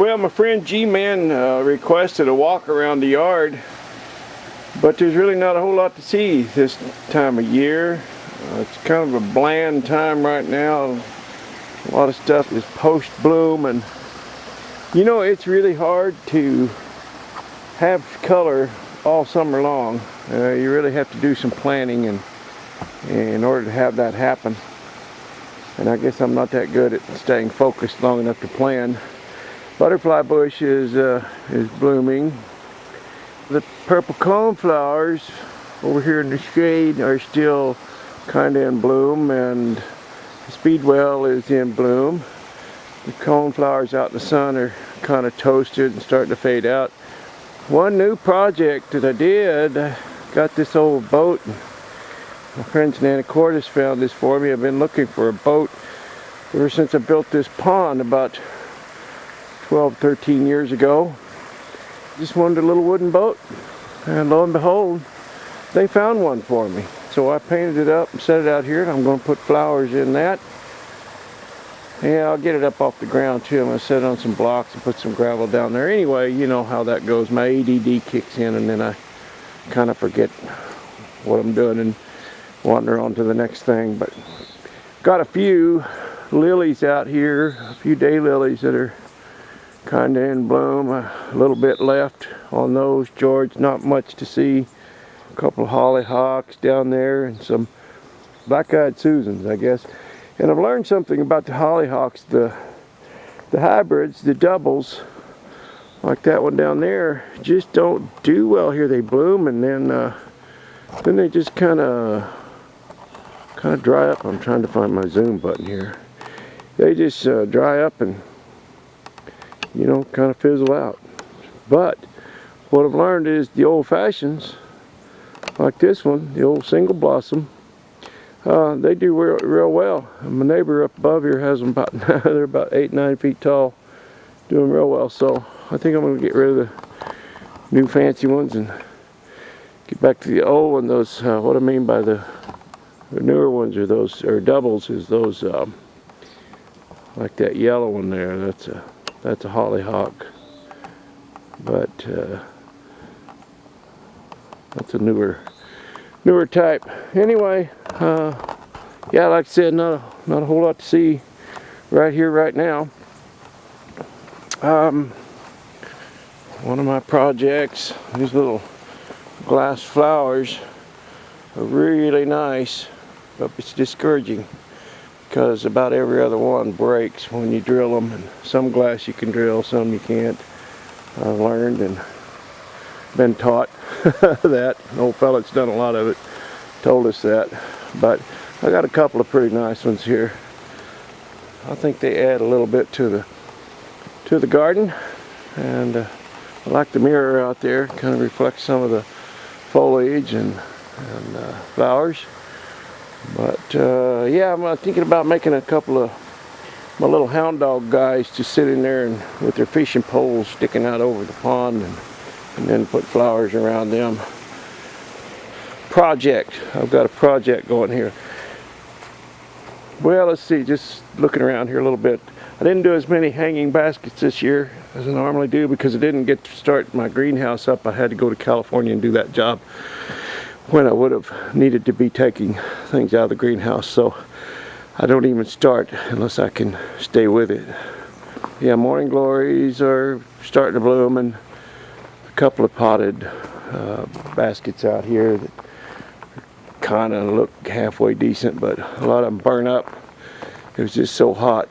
Well, my friend G-Man requested a walk around the yard, but there's really not a whole lot to see this time of year. It's kind of a bland time right now. A lot of stuff is post-bloom, and you know, it's really hard to have color all summer long. You really have to do some planning in order to have that happen. And I guess I'm not that good at staying focused long enough to plan. Butterfly bush is blooming. The purple coneflowers over here in the shade are still kind of in bloom, and the speedwell is in bloom. The coneflowers out in the sun are kind of toasted and starting to fade out. One new project that I did, I got this old boat. My friends in Anacortes found this for me. I've been looking for a boat ever since I built this pond about 12, 13 years ago. Just wanted a little wooden boat, and lo and behold, they found one for me. So I painted it up and set it out here, and I'm going to put flowers in that. Yeah, I'll get it up off the ground too. I'm going to set it on some blocks and put some gravel down there. Anyway, you know how that goes. My ADD kicks in, and then I kind of forget what I'm doing and wander on to the next thing. But got a few lilies out here, a few daylilies that are kind of in bloom. A little bit left on those, George, not much to see. A couple of hollyhocks down there and some black-eyed Susans, I guess. And I've learned something about the hollyhocks. The hybrids, the doubles, like that one down there, just don't do well here. They bloom and then they just kind of dry up. I'm trying to find my zoom button here. They just dry up and, you know, kind of fizzle out. But what I've learned is the old fashions, like this one, the old single blossom, they do real well. My neighbor up above here has them about, they're about 8-9 feet tall, doing real well. So I think I'm going to get rid of the new fancy ones and get back to the old one. Those, what I mean by the newer ones are those, or doubles, is those, like that yellow one there. That's a hollyhock, but that's a newer type. Anyway, yeah, like I said, not a whole lot to see right here, right now. One of my projects, these little glass flowers are really nice, but it's discouraging because about every other one breaks when you drill them. And some glass you can drill, some you can't. I've learned and been taught that. An old fella that's done a lot of it told us that. But I got a couple of pretty nice ones here. I think they add a little bit to the garden, and I like the mirror out there. It kind of reflects some of the foliage and flowers. But yeah, I'm thinking about making a couple of my little hound dog guys to sit in there and with their fishing poles sticking out over the pond, and then put flowers around them. Project. I've got a project going here. Well, let's see, just looking around here a little bit. I didn't do as many hanging baskets this year as I normally do because I didn't get to start my greenhouse up. I had to go to California and do that job when I would have needed to be taking things out of the greenhouse. So I don't even start unless I can stay with it. Yeah, morning glories are starting to bloom, and a couple of potted baskets out here that kind of look halfway decent, but a lot of them burn up. It was just so hot.